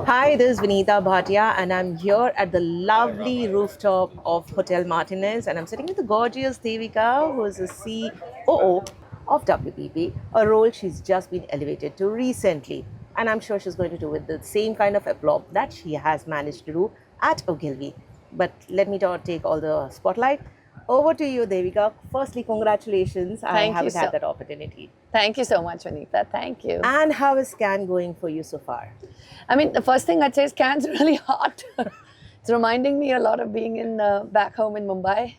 Hi, this is Vinita Bhatia, and I'm here at the lovely rooftop of Hotel Martinez, and I'm sitting with the gorgeous Devika, who is the COO of WPP, a role she's just been elevated to recently. And I'm sure she's going to do with the same kind of aplomb that she has managed to do at Ogilvy. But let me not take all the spotlight. Over to you, Devika. Firstly, congratulations. I Thank you haven't had so that opportunity. Thank you so much, Vanita. Thank you. And how is Scan going for you so far? I mean, the first thing I'd say is Cannes really hot. It's reminding me a lot of being in back home in Mumbai,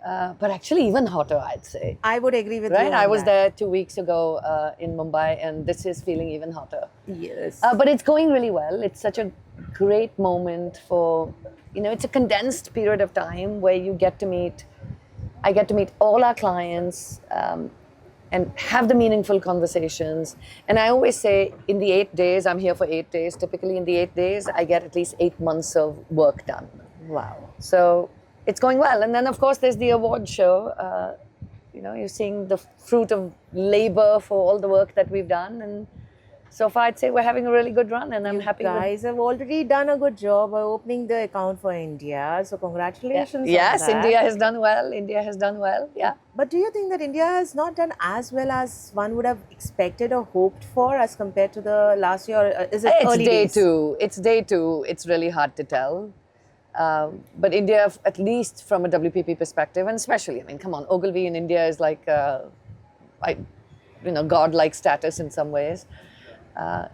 but actually even hotter, I'd say. I would agree with you Right? on I was that. there 2 weeks ago in Mumbai, and this is feeling even hotter. Yes. But it's going really well. It's such a great moment for, it's a condensed period of time where I get to meet all our clients and have the meaningful conversations. And I always say, in the 8 days, I'm here for 8 days. Typically, in the 8 days, I get at least 8 months of work done. Wow. So it's going well. And then, of course, there's the award show. You're seeing the fruit of labor for all the work that we've done. And so far, I'd say we're having a really good run, and I'm You happy guys have already done a good job by opening the account for India. So congratulations on Yes, that. India has done well. India has done well. Yeah. But do you think that India has not done as well as one would have expected or hoped for as compared to the last year? Is it It's early day days? two. It's day two. It's really hard to tell. But India, at least from a WPP perspective, and especially, I mean, come on, Ogilvy in India is like, godlike status in some ways.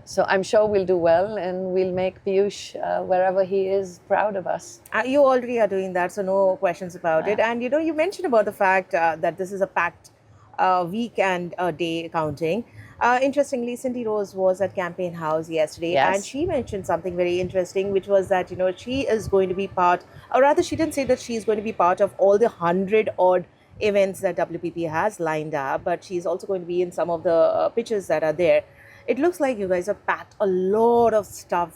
So I'm sure we'll do well, and we'll make Piyush, wherever he is, proud of us. You already are doing that, so no questions about it. And you mentioned about the fact that this is a packed week and day accounting. Interestingly, Cindy Rose was at Campaign House yesterday, and Yes. she mentioned something very interesting, which was that she is going to be part, or rather, she didn't say that she's going to be part of all the 100 odd events that WPP has lined up, but she's also going to be in some of the pitches that are there. It looks like you guys have packed a lot of stuff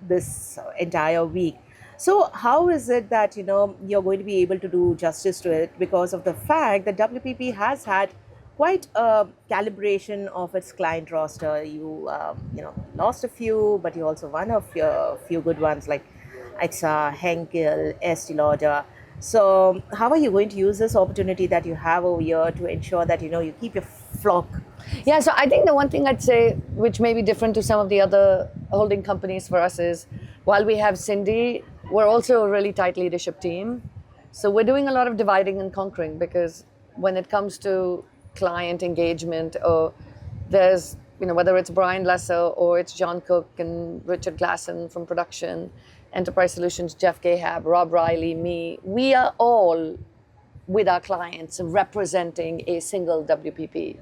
this entire week. So how is it that you're going to be able to do justice to it because of the fact that WPP has had quite a calibration of its client roster? You lost a few, but you also won a few good ones like Exa, Henkel, Estee Lauder. So how are you going to use this opportunity that you have over here to ensure that you keep your flock? Yeah, so I think the one thing I'd say, which may be different to some of the other holding companies for us, is while we have Cindy, we're also a really tight leadership team. So we're doing a lot of dividing and conquering, because when it comes to client engagement, or there's, whether it's Brian Lesser or it's John Cook and Richard Glasson from production, Enterprise Solutions, Jeff Gahab, Rob Riley, me, we are all with our clients representing a single WPP.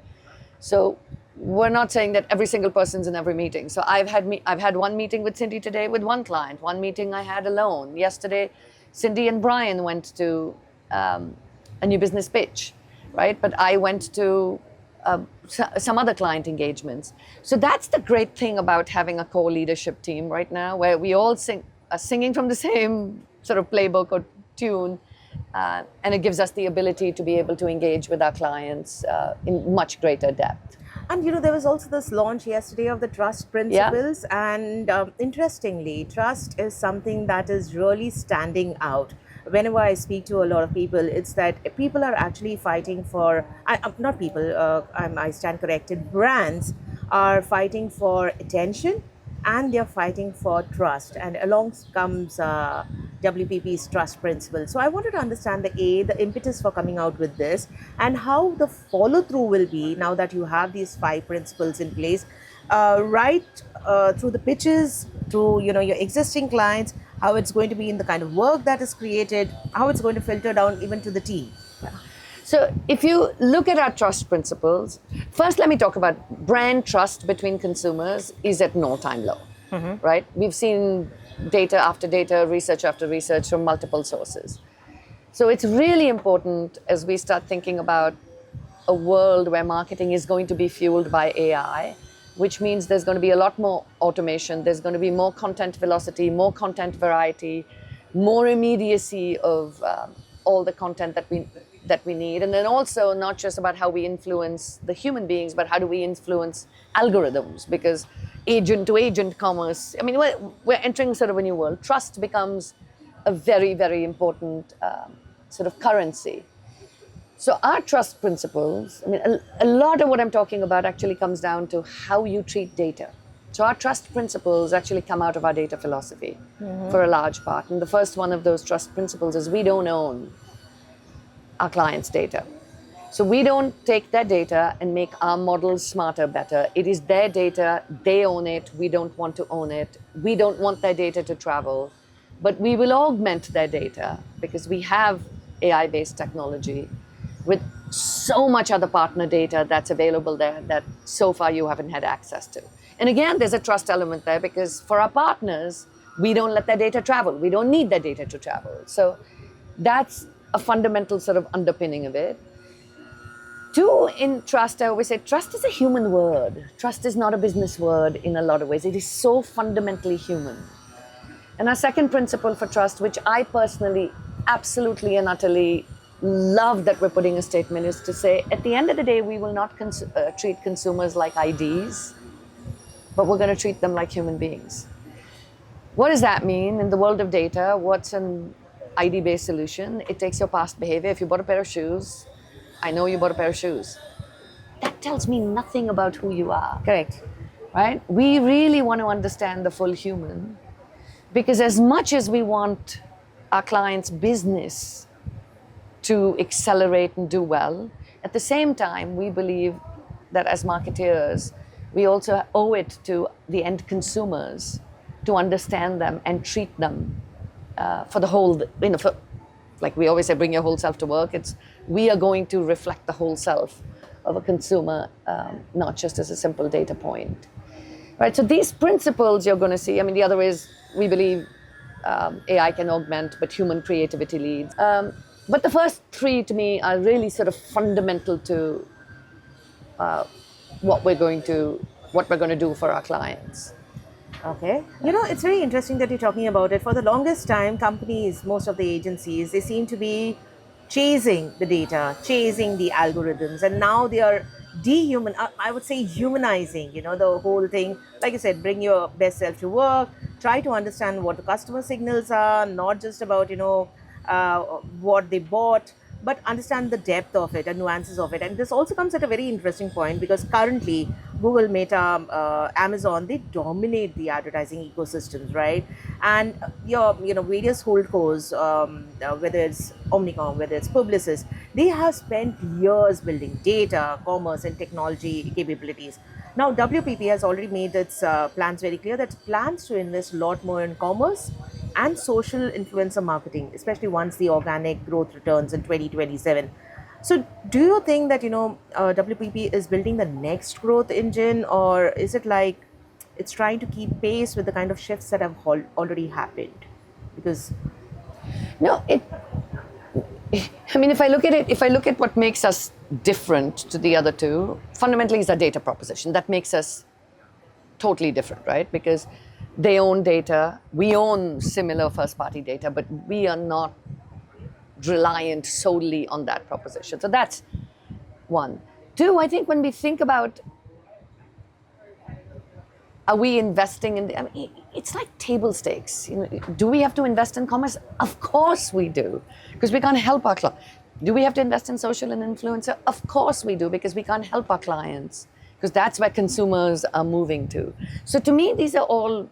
So we're not saying that every single person's in every meeting. So I've had one meeting with Cindy today with one client, one meeting I had alone. Yesterday, Cindy and Brian went to a new business pitch, right? But I went to some other client engagements. So that's the great thing about having a core leadership team right now, where we all are singing from the same sort of playbook or tune. And it gives us the ability to be able to engage with our clients in much greater depth. And there was also this launch yesterday of the trust principles. And interestingly, trust is something that is really standing out. Whenever I speak to a lot of people, it's that people are actually fighting for, not people, I stand corrected, brands are fighting for attention, and they're fighting for trust. And along comes WPP's trust principle. So I wanted to understand the impetus for coming out with this, and how the follow through will be now that you have these 5 principles in place, right through the pitches to your existing clients, how it's going to be in the kind of work that is created, how it's going to filter down even to the team. So if you look at our trust principles, first let me talk about brand trust between consumers is at an all-time low, right? We've seen data after data, research after research from multiple sources. So it's really important as we start thinking about a world where marketing is going to be fueled by AI, which means there's going to be a lot more automation, there's going to be more content velocity, more content variety, more immediacy of all the content that we need. And then also not just about how we influence the human beings, but how do we influence algorithms? Because agent-to-agent commerce. I mean, we're entering sort of a new world. Trust becomes a very, very important sort of currency. So our trust principles, I mean, a lot of what I'm talking about actually comes down to how you treat data. So our trust principles actually come out of our data philosophy for a large part. And the first one of those trust principles is we don't own our clients' data. So we don't take their data and make our models smarter, better. It is their data, they own it, we don't want to own it. We don't want their data to travel, but we will augment their data because we have AI-based technology with so much other partner data that's available there that so far you haven't had access to. And again, there's a trust element there because for our partners, we don't let their data travel. We don't need their data to travel. So that's a fundamental sort of underpinning of it. Two, in trust, I always say trust is a human word. Trust is not a business word in a lot of ways. It is so fundamentally human. And our second principle for trust, which I personally absolutely and utterly love that we're putting a statement, is to say, at the end of the day, we will not treat consumers like IDs, but we're going to treat them like human beings. What does that mean? In the world of data, what's an ID-based solution? It takes your past behavior. If you bought a pair of shoes, I know you bought a pair of shoes. That tells me nothing about who you are. Correct. Right? We really want to understand the full human because as much as we want our clients' business to accelerate and do well, at the same time, we believe that as marketeers, we also owe it to the end consumers to understand them and treat them for the whole, like we always say, bring your whole self to work. We are going to reflect the whole self of a consumer, not just as a simple data point. Right, so these principles you're going to see, I mean, the other is we believe AI can augment, but human creativity leads. But the first three to me are really sort of fundamental to what we're going to do for our clients. Okay. It's very interesting that you're talking about it. For the longest time, companies, most of the agencies, they seem to be chasing the data, chasing the algorithms, and now they are I would say humanizing, the whole thing. Like I said, bring your best self to work, try to understand what the customer signals are, not just about, what they bought, but understand the depth of it and nuances of it. And this also comes at a very interesting point because currently Google, Meta, Amazon, they dominate the advertising ecosystems, right? And your various holdcos, whether it's Omnicom, whether it's Publicis, they have spent years building data, commerce, and technology capabilities. Now WPP has already made its plans very clear that it plans to invest a lot more in commerce and social influencer marketing, especially once the organic growth returns in 2027. So do you think that, WPP is building the next growth engine, or is it like it's trying to keep pace with the kind of shifts that have already happened? Because No, I mean, if I look at what makes us different to the other two, fundamentally is our data proposition. That makes us totally different, right? Because they own data, we own similar first-party data, but we are not reliant solely on that proposition. So that's one. Two, I think when we think about are we investing in, it's like table stakes. Do we have to invest in commerce? Of course we do, because we can't help our clients. Do we have to invest in social and influencer? Of course we do, because we can't help our clients, because that's where consumers are moving to. So to me, these are all,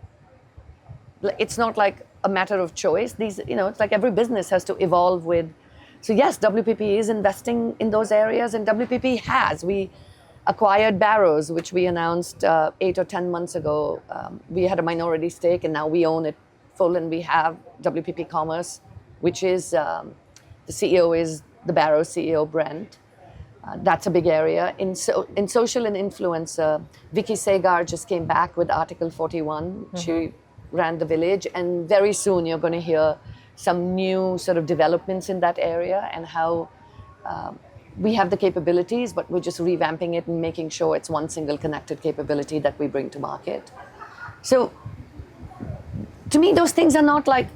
it's not like a matter of choice. It's like every business has to evolve with. So yes, WPP is investing in those areas, and WPP has. We acquired Barrows, which we announced 8 or 10 months ago. We had a minority stake, and now we own it full, and we have WPP Commerce, which is, the CEO is the Barrows CEO, Brent. That's a big area. In social and influencer, Vicky Segar just came back with Article 41. She ran The Village, and very soon you're going to hear some new sort of developments in that area and how we have the capabilities, but we're just revamping it and making sure it's one single connected capability that we bring to market. So to me, those things are not like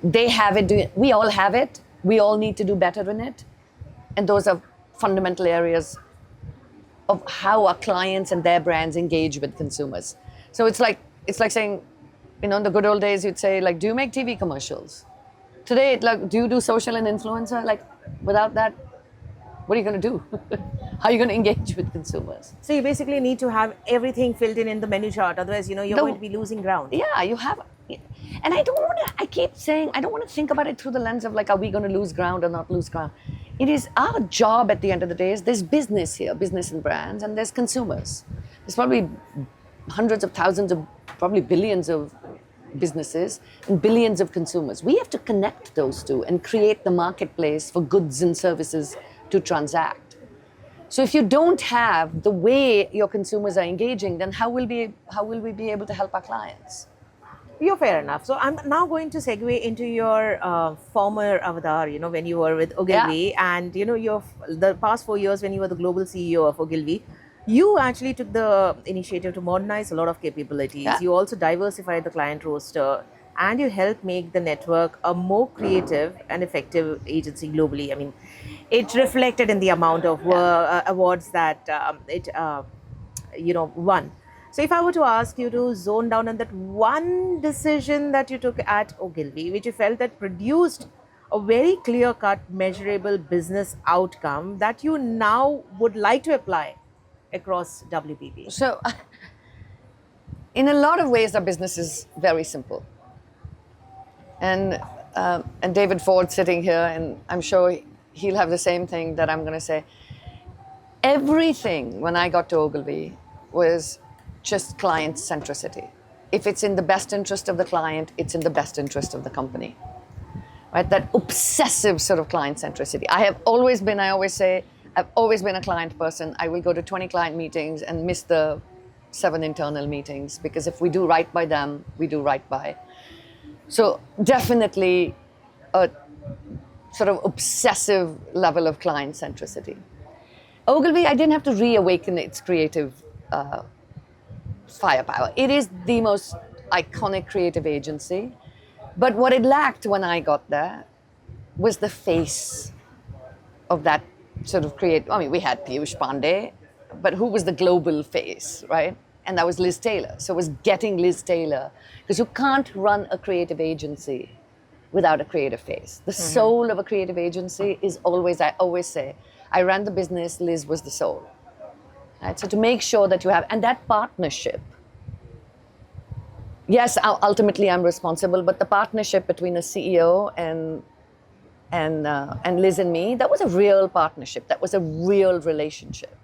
they have it, we all have it, we all need to do better in it. And those are fundamental areas of how our clients and their brands engage with consumers. So it's like saying, in the good old days, you'd say, like, do you make TV commercials? Today, like, do you do social and influencer? Like, without that, what are you going to do? How are you going to engage with consumers? So you basically need to have everything filled in the menu chart. Otherwise, you're going to be losing ground. Yeah, you have. And I keep saying, I don't want to think about it through the lens of like, are we going to lose ground or not lose ground? It is our job at the end of the day is there's business here, business and brands, and there's consumers. There's probably hundreds of thousands of, probably billions of businesses and billions of consumers. We have to connect those two and create the marketplace for goods and services to transact. So if you don't have the way your consumers are engaging, then how will we be able to help our clients? You're fair enough. So I'm now going to segue into your former avatar, when you were with Ogilvy, and the past 4 years when you were the global CEO of Ogilvy. You actually took the initiative to modernize a lot of capabilities. Yeah. You also diversified the client roster, and you helped make the network a more creative and effective agency globally. I mean, it reflected in the amount of awards that it won. So if I were to ask you to zone down on that one decision that you took at Ogilvy, which you felt that produced a very clear-cut, measurable business outcome that you now would like to apply across WPP. So, in a lot of ways, our business is very simple. And David Ford sitting here, and I'm sure he'll have the same thing that I'm going to say. Everything when I got to Ogilvy was just client centricity. If it's in the best interest of the client, it's in the best interest of the company. Right? That obsessive sort of client centricity. I've always been a client person. I will go to 20 client meetings and miss the 7 internal meetings, because if we do right by them, we do right by. So definitely a sort of obsessive level of client centricity. Ogilvy, I didn't have to reawaken its creative firepower. It is the most iconic creative agency. But what it lacked when I got there was the face of that sort of we had Piyush Pandey, but who was the global face, right? And that was Liz Taylor. So it was getting Liz Taylor, because you can't run a creative agency without a creative face. The soul of a creative agency is always, I always say, I ran the business, Liz was the soul. Right? So to make sure that you have, and that partnership, yes, ultimately I'm responsible, but the partnership between a CEO and Liz and me, that was a real partnership. That was a real relationship.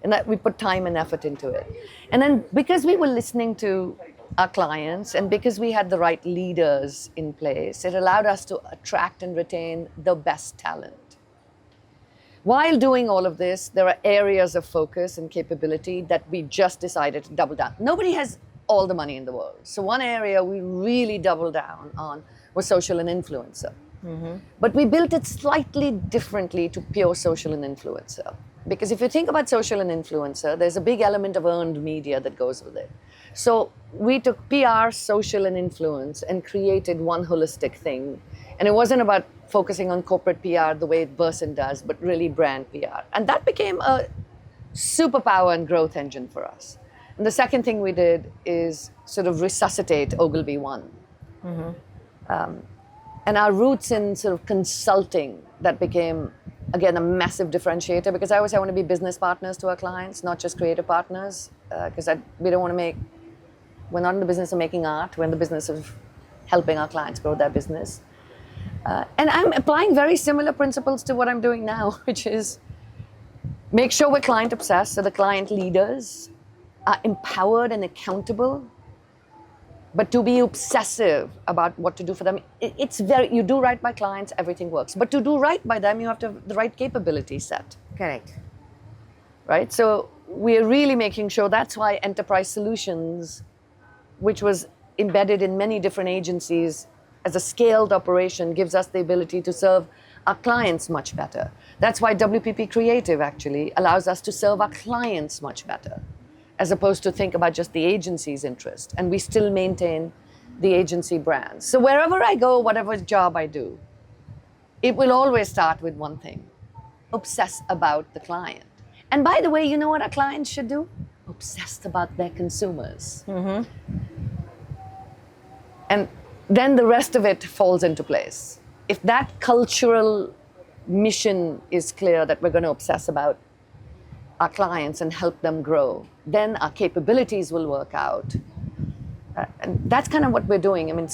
And that we put time and effort into it. And then because we were listening to our clients and because we had the right leaders in place, it allowed us to attract and retain the best talent. While doing all of this, there are areas of focus and capability that we just decided to double down. Nobody has all the money in the world. So one area we really doubled down on was social and influencer. But we built it slightly differently to pure social and influencer. Because if you think about social and influencer, there's a big element of earned media that goes with it. So we took PR, social, and influence and created one holistic thing. And it wasn't about focusing on corporate PR the way Burson does, but really brand PR. And that became a superpower and growth engine for us. And the second thing we did is sort of resuscitate Ogilvy One. And our roots in sort of consulting, that became, again, a massive differentiator, because I always say I want to be business partners to our clients, not just creative partners, because we don't want to we're not in the business of making art, we're in the business of helping our clients grow their business. And I'm applying very similar principles to what I'm doing now, which is make sure we're client obsessed, so the client leaders are empowered and accountable. But to be obsessive about what to do for them, you do right by clients, everything works. But to do right by them, you have to have the right capability set. Correct. Right? So we're really making sure, that's why enterprise solutions, which was embedded in many different agencies as a scaled operation, gives us the ability to serve our clients much better. That's why WPP Creative actually allows us to serve our clients much better, as opposed to think about just the agency's interest. And we still maintain the agency brand. So wherever I go, whatever job I do, it will always start with one thing: obsess about the client. And by the way, you know what our clients should do? obsessed about their consumers. And then the rest of it falls into place. If that cultural mission is clear, that we're going to obsess about our clients and help them grow, then our capabilities will work out. And that's kind of what we're doing. I mean,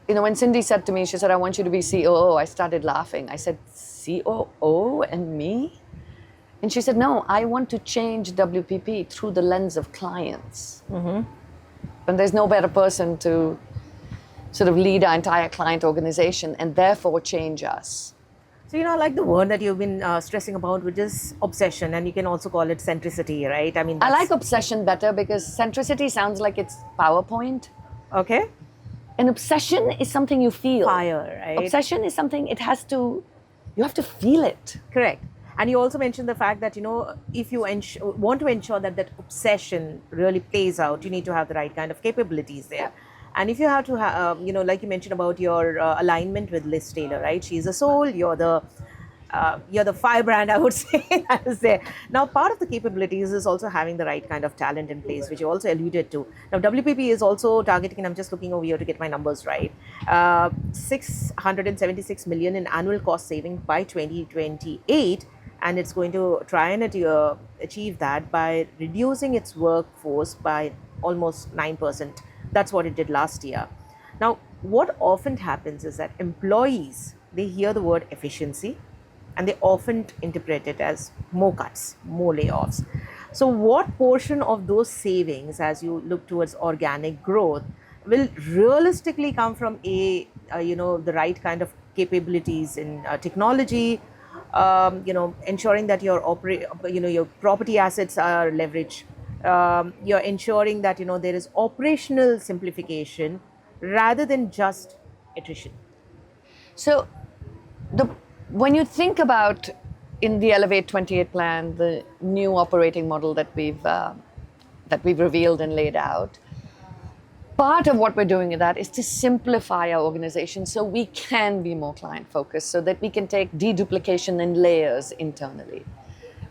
when Cindy said to me, she said, I want you to be COO, I started laughing. I said, COO and me? And she said, no, I want to change WPP through the lens of clients. And there's no better person to sort of lead our entire client organization and therefore change us. So, I like the word that you've been stressing about, which is obsession, and you can also call it centricity, right? I mean, I like obsession better because centricity sounds like it's PowerPoint. Okay. An obsession is something you feel. Fire, right? Obsession is something, you have to feel it. Correct. And you also mentioned the fact that, if you want to ensure that obsession really plays out, you need to have the right kind of capabilities there. And if you have to have, like you mentioned about your alignment with Liz Taylor, right? She's the soul, you're the firebrand, I would say. That is there. Now, part of the capabilities is also having the right kind of talent in place, which you also alluded to. Now, WPP is also targeting, and I'm just looking over here to get my numbers right, 676 million in annual cost saving by 2028. And it's going to try and achieve that by reducing its workforce by almost 9%. That's what it did last year. Now, what often happens is that employees, they hear the word efficiency and they often interpret it as more cuts, more layoffs. So what portion of those savings, as you look towards organic growth, will realistically come from the right kind of capabilities in technology, ensuring that your property assets are leveraged. You're ensuring that there is operational simplification rather than just attrition. So, when you think about in the Elevate 28 plan, the new operating model that we've revealed and laid out, part of what we're doing in that is to simplify our organization so we can be more client focused, so that we can take deduplication in layers internally.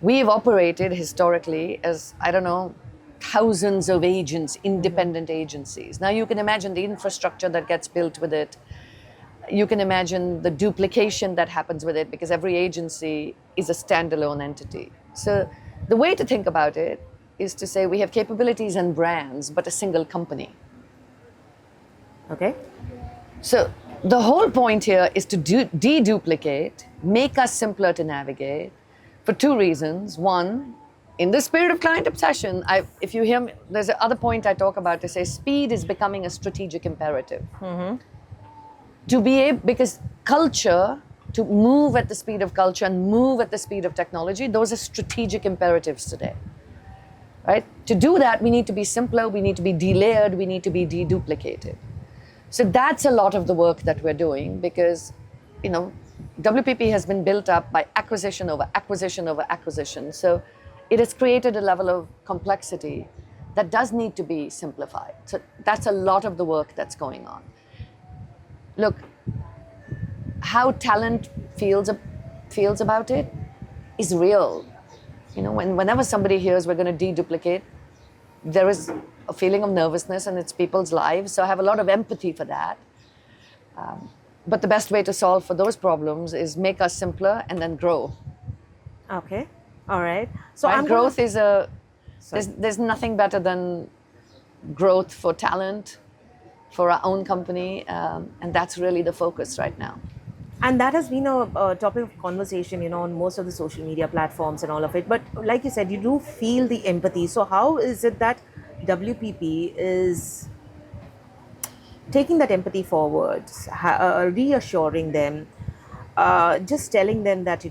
We've operated historically as, thousands of agents, independent agencies. Now you can imagine the infrastructure that gets built with it. You can imagine the duplication that happens with it because every agency is a standalone entity. So the way to think about it is to say we have capabilities and brands, but a single company. Okay. So the whole point here is to deduplicate, make us simpler to navigate for two reasons. One, in the spirit of client obsession, if you hear me, there's another point I talk about to say speed is becoming a strategic imperative. Because culture, to move at the speed of culture and move at the speed of technology, those are strategic imperatives today. Right? To do that, we need to be simpler, we need to be delayered, we need to be deduplicated. So that's a lot of the work that we're doing because, WPP has been built up by acquisition over acquisition over acquisition. So it has created a level of complexity that does need to be simplified. So that's a lot of the work that's going on. Look, how talent feels about it is real. Whenever somebody hears we're going to deduplicate, there is a feeling of nervousness and it's people's lives. So I have a lot of empathy for that. But the best way to solve for those problems is make us simpler and then grow. Okay. All right. So growth is there's nothing better than growth for talent, for our own company, and that's really the focus right now. And that has been a topic of conversation, on most of the social media platforms and all of it. But like you said, you do feel the empathy. So how is it that WPP is taking that empathy forward, reassuring them, just telling them that,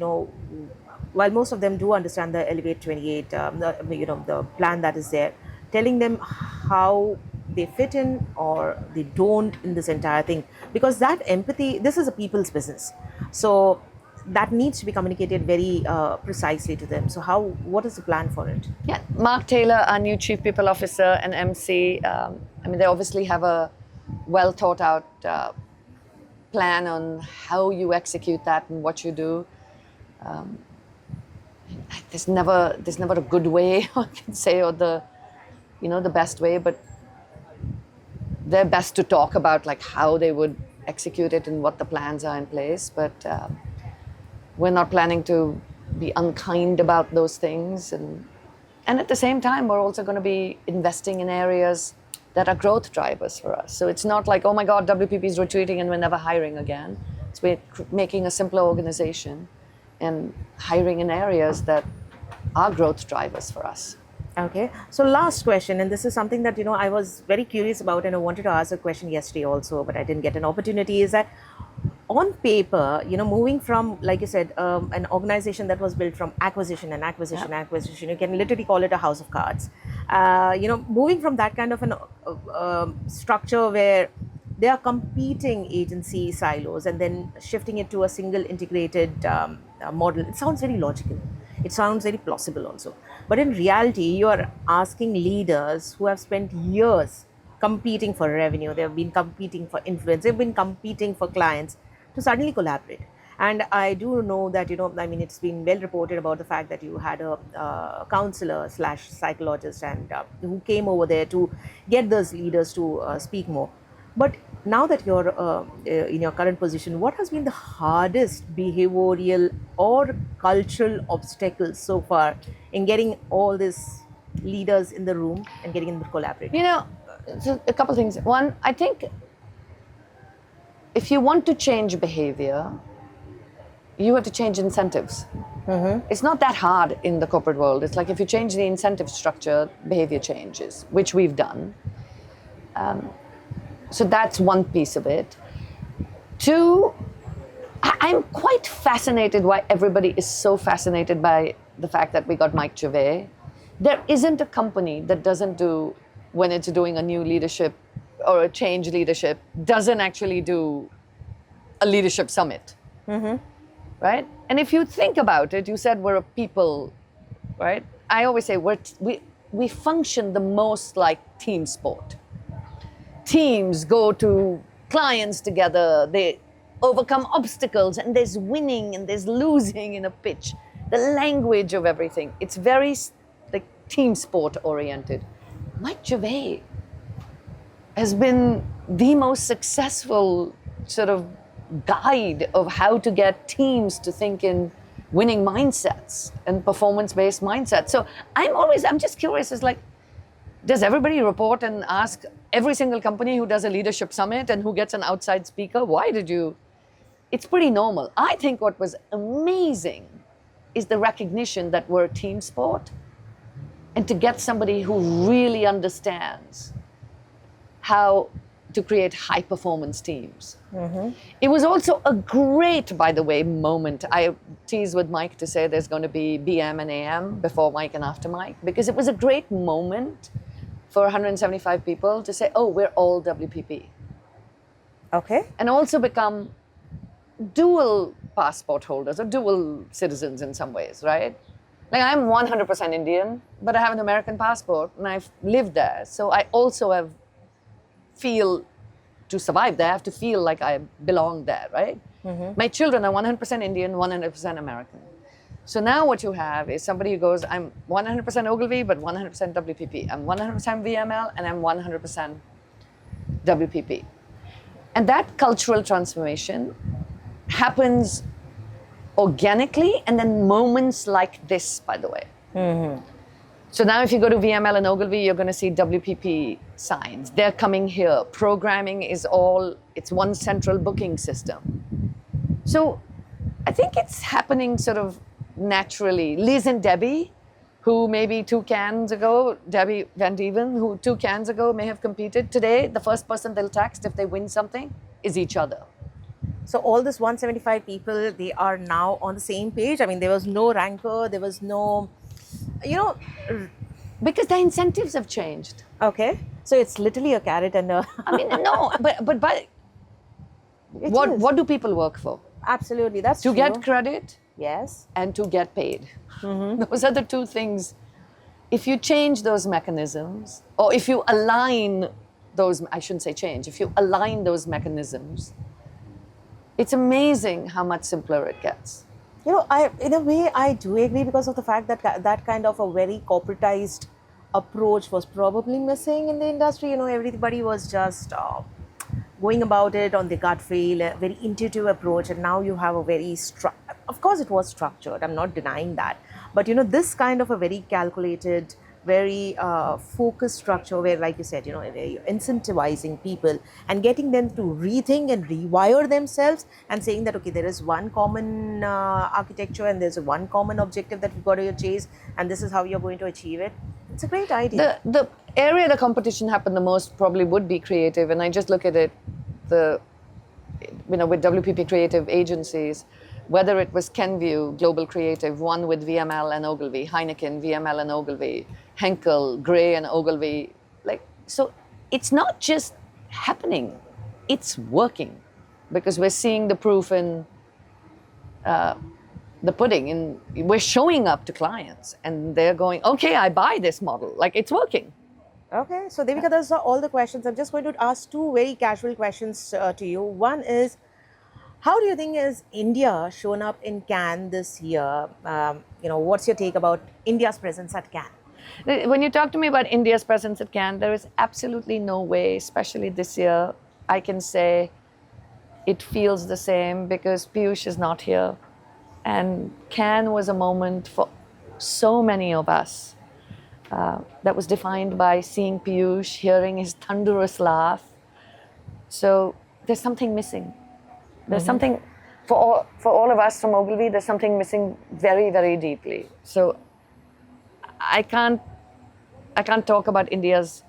while most of them do understand the Elevate 28, the plan that is there, telling them how they fit in or they don't in this entire thing, because that empathy, this is a people's business, so that needs to be communicated very precisely to them. So what is the plan for it? Yeah, Mark Taylor, our new Chief People Officer and MC, they obviously have a well thought out plan on how you execute that and what you do. there's never a good way I can say, or the best way, but they're best to talk about like how they would execute it and what the plans are in place. But we're not planning to be unkind about those things, and at the same time we're also going to be investing in areas that are growth drivers for us. So it's not like, oh my god, WPP is retreating and we're never hiring again. It's we're making a simpler organization and hiring in areas that are growth drivers for us. Okay. So last question, and this is something that I was very curious about, and I wanted to ask a question yesterday also, but I didn't get an opportunity. Is that on paper, moving from, like you said, an organization that was built from acquisition and acquisition, Yeah. acquisition, you can literally call it a house of cards. Moving from that kind of an structure where they are competing agency silos and then shifting it to a single integrated model, it sounds very logical. It sounds very plausible also. But in reality, you are asking leaders who have spent years competing for revenue, they've been competing for influence, they've been competing for clients, to suddenly collaborate. And I do know that, it's been well reported about the fact that you had a counselor slash psychologist and who came over there to get those leaders to speak more. But now that you're in your current position, what has been the hardest behavioral or cultural obstacles so far in getting all these leaders in the room and getting them to collaborate? So a couple things. One, I think if you want to change behavior, you have to change incentives. It's not that hard in the corporate world. It's like if you change the incentive structure, behavior changes, which we've done. So that's one piece of it. Two, I'm quite fascinated why everybody is so fascinated by the fact that we got Mike Gervais. There isn't a company that doesn't do, when it's doing a new leadership or a change leadership, doesn't actually do a leadership summit. Right? And if you think about it, you said we're a people, right? I always say we function the most like team sport. Teams go to clients together, they overcome obstacles, and there's winning and there's losing in a pitch. The language of everything, it's very like team sport oriented. Mike Gervais has been the most successful sort of guide of how to get teams to think in winning mindsets and performance-based mindsets. So I'm just curious, it's like, does everybody report and ask every single company who does a leadership summit and who gets an outside speaker, why did you? It's pretty normal. I think what was amazing is the recognition that we're a team sport, and to get somebody who really understands how to create high performance teams. It was also a great, by the way, moment. I teased with Mike to say there's going to be BM and AM, before Mike and after Mike, because it was a great moment for 175 people to say, oh, we're all WPP. Okay. And also become dual passport holders or dual citizens in some ways, right? Like I'm 100% Indian, but I have an American passport and I've lived there. So I also feel, to survive there, I have to feel like I belong there, right? My children are 100% Indian, 100% American. So now what you have is somebody who goes, I'm 100% Ogilvy, but 100% WPP. I'm 100% VML, and I'm 100% WPP. And that cultural transformation happens organically, and then moments like this, by the way. So now if you go to VML and Ogilvy, you're going to see WPP signs. They're coming here. Programming is it's one central booking system. So I think it's happening sort of naturally. Liz and Debbie, who maybe 2 cans ago, Debbie Van Dieven, who 2 cans ago may have competed, today the first person they'll text if they win something is each other. So all this 175 people, they are now on the same page. I mean, there was no rancor, there was no, Because the incentives have changed. Okay. So it's literally a carrot and a... I mean, no, but what do people work for? Absolutely, that's To true. get credit Yes. and to get paid. Those are the two things. If you change those mechanisms, or if you align those, I shouldn't say change, if you align those mechanisms, it's amazing how much simpler it gets. In a way, I do agree because of the fact that that kind of a very corporatized approach was probably missing in the industry. Everybody was just going about it on the gut feel, a very intuitive approach, and now you have a very of course it was structured, I'm not denying that, but this kind of a very calculated, very focused structure where, like you said, where you're incentivizing people and getting them to rethink and rewire themselves and saying that, okay, there is one common architecture and there's one common objective that we've got to chase, and this is how you're going to achieve it. It's a great idea. The area the competition happened the most probably would be creative, and I just look at it, with WPP creative agencies, whether it was Kenvue, Global Creative, one with VML and Ogilvy, Heineken, VML and Ogilvy, Henkel, Gray and Ogilvy. So it's not just happening, it's working, because we're seeing the proof in the pudding, and we're showing up to clients and they're going, okay, I buy this model, it's working. Okay, so Devika, those are all the questions. I'm just going to ask two very casual questions to you. One is, how do you think is India shown up in Cannes this year? What's your take about India's presence at Cannes? When you talk to me about India's presence at Cannes, there is absolutely no way, especially this year, I can say it feels the same, because Piyush is not here. And Cannes was a moment for so many of us that was defined by seeing Piyush, hearing his thunderous laugh. So there's something missing. There's something, for all of us from Ogilvy, there's something missing very, very deeply. So I can't talk about India's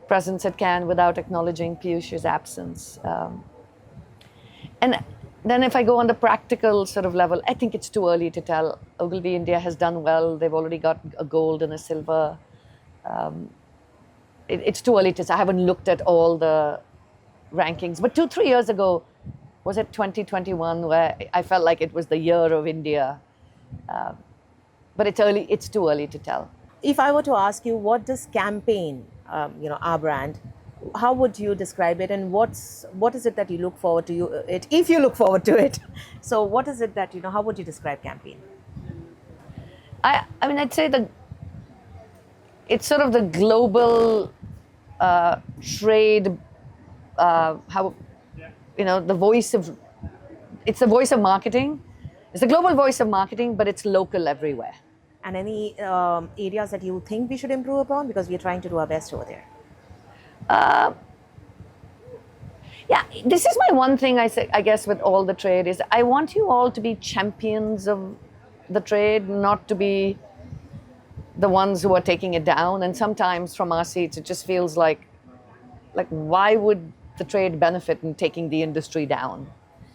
presence at Cannes without acknowledging Piyush's absence. And then if I go on the practical sort of level, I think it's too early to tell. Ogilvy India has done well. They've already got a gold and a silver. It's too early to say. I haven't looked at all the rankings. But 2-3 years ago, was it 2021, where I felt like it was the year of India. But it's too early to tell. If I were to ask you, what does campaign, our brand, how would you describe it, and what is it that you look forward to if you look forward to it? So what is it that, how would you describe campaign? I'd say it's sort of the global trade, the voice of, it's the voice of marketing. It's the global voice of marketing, but it's local everywhere. And any areas that you think we should improve upon? Because we're trying to do our best over there. Yeah, this is my one thing I guess with all the trade is I want you all to be champions of the trade, not to be the ones who are taking it down. And sometimes from our seats, it just feels like why would the trade benefit in taking the industry down?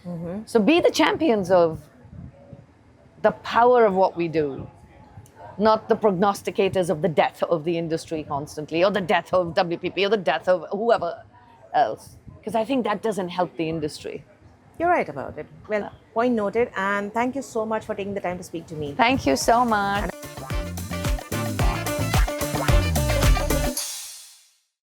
Mm-hmm. So be the champions of the power of what we do, not the prognosticators of the death of the industry constantly, or the death of WPP, or the death of whoever else. Because I think that doesn't help the industry. You're right about it. Well, point noted. And thank you so much for taking the time to speak to me. Thank you so much.